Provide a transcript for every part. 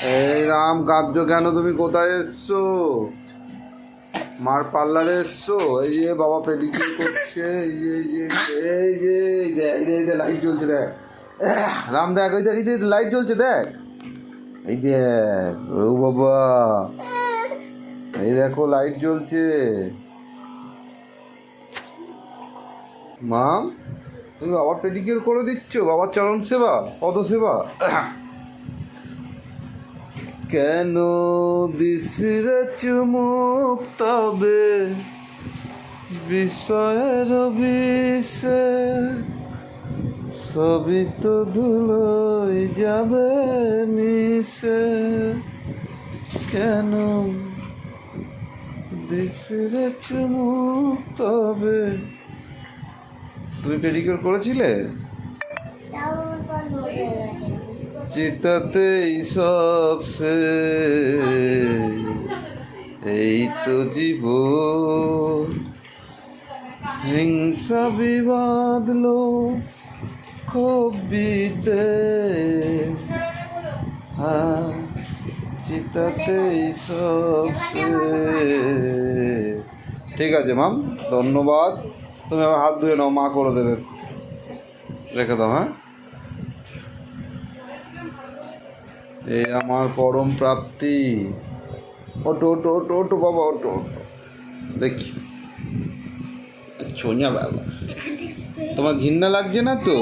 এই রাম, কাঁদছো কেন? তুমি কোথায় এসছো? মার পার্লারে এসছো? এই যে বাবা পেডিকিউর করছে। এই যে লাইট জ্বলছে দেখ। রাম দেখ, ওই দেখ, এই যে লাইট জ্বলছে দেখ। এই দেখ, ও বাবা, এই দেখো লাইট জ্বলছে। মা, তুমি বাবার পেডিকিউর করে দিচ্ছ? বাবার চরণ সেবা, পদ সেবা। কেন দিশরে চুমুক তবে বিষয়ের বিষে, সবই তো ধুলোই যাবে মিশে। কেন দিশরে চুমুক তবে। তুমি পেডিকিউর করেছিলে? চিতাতেই সব শেষ, এই তো জীবন। হিংসা বিবাদলো কবিতে, চিতাতেই সব শেষ। ঠিক আছে মাম, ধন্যবাদ। তুমি আবার হাত ধুয়ে নাও, মা করে দেবে। রেখে দাও। হ্যাঁ, এই আমার পরম প্রাপ্তি। ওটো ওটো ওটো ওটো বাবা, ওটো ওটো। দেখি সোনিয়া বাবা, তোমার ঘৃণা লাগছে না তো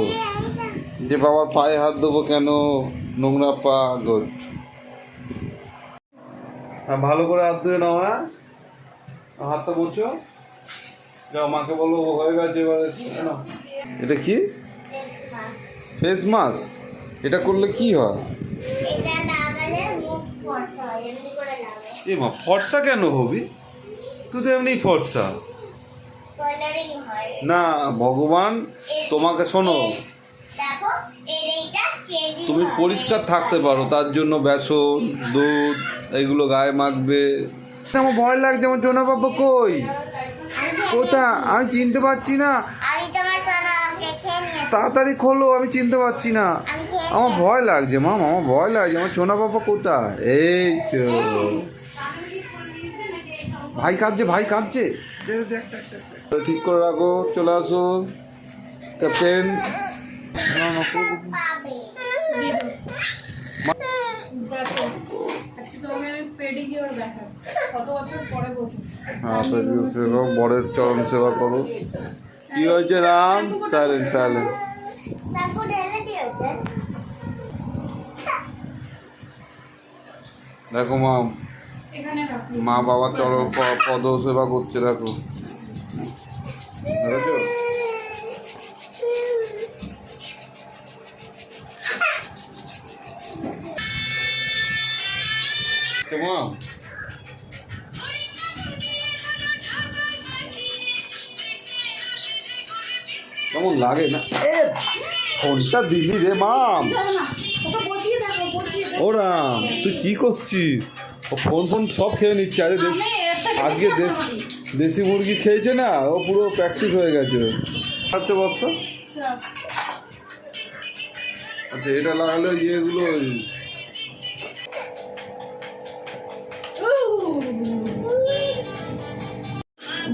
যে বাবার পায়ে হাত দেবো? কেন? নোংরা পা। গুড। হ্যাঁ, ভালো করে হাত ধুয়ে নাও। হ্যাঁ, হাতটা বলছো, যাও মাকে বলো ও হয়ে গেছে। এবারে এটা কি? Face mask. এটা করলে কি হয়? এ মা, ফর্সা কেন হবি তুই? তো এমনি ফর্সা না। ভগবান তোমাকে, শোনো, তুমি পরিষ্কার থাকতে পারো, তার জন্য বেসন, দুধ এগুলো গায়ে মাখবে। আমার ভয় লাগছে, আমার জোনা বাবা কই? কোথা? আমি চিনতে পারছি না। তাড়াতাড়ি খোলো, আমি চিনতে পারছি না। আমার ভয় লাগছে মাম, আমার ভয় লাগছে। আমার সোনা বাবা কোথায়? এই তো ভাই কাঁদছে, ভাই কাঁদছে। ঠিক করে রাখো, চলে আসো ক্যাপ্টেন। বরের চরণ সেবা করো। কি হয়েছে রাম? Silent silent. দেখো মা, মা বাবার চরণ পদ সেবা করছে। দেখো, দেখেছো? কেমন কেমন লাগে না? ফোনটা দিলি রে মাম। ও রাম, তুই কি করছিস? ও ফোন ফোন সব খেয়ে নিচ্ছে। আজকে দেশি মুরগি খেয়েছে না, ও পুরো প্র্যাকটিস হয়ে গেছে। আচ্ছা বস্তা, আচ্ছা এটা লাগালে ইয়েগুলো,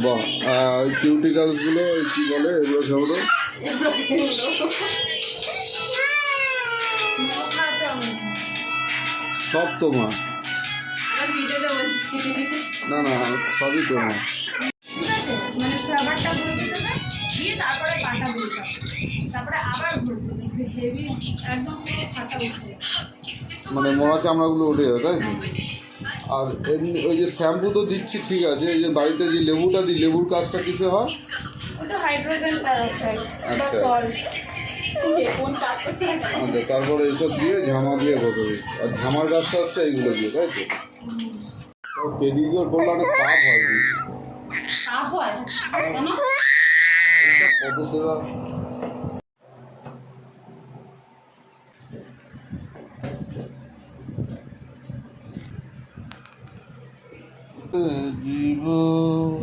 বাহ, ওই কিউটিকালসগুলো কি বলে এগুলো সবগুলো? সব তোমার? না না, সবই তোমার। মানে মরা চামড়াগুলো উঠে যাবে, তাই তো? আর এমনি ওই যে শ্যাম্পু তো দিচ্ছি, ঠিক আছে। এই যে বাড়িতে যে লেবুটা দিই, লেবুর কাজটা কিসে হয়? আচ্ছা, তারপরে এইসব দিয়ে ঝামা দিয়ে করতে। আর ঝামার গাছটা হচ্ছে এইগুলো দিয়ে, তাই তো? পেডিকিউর করলে অনেক পাপ হয়। কত সেবা। জীবন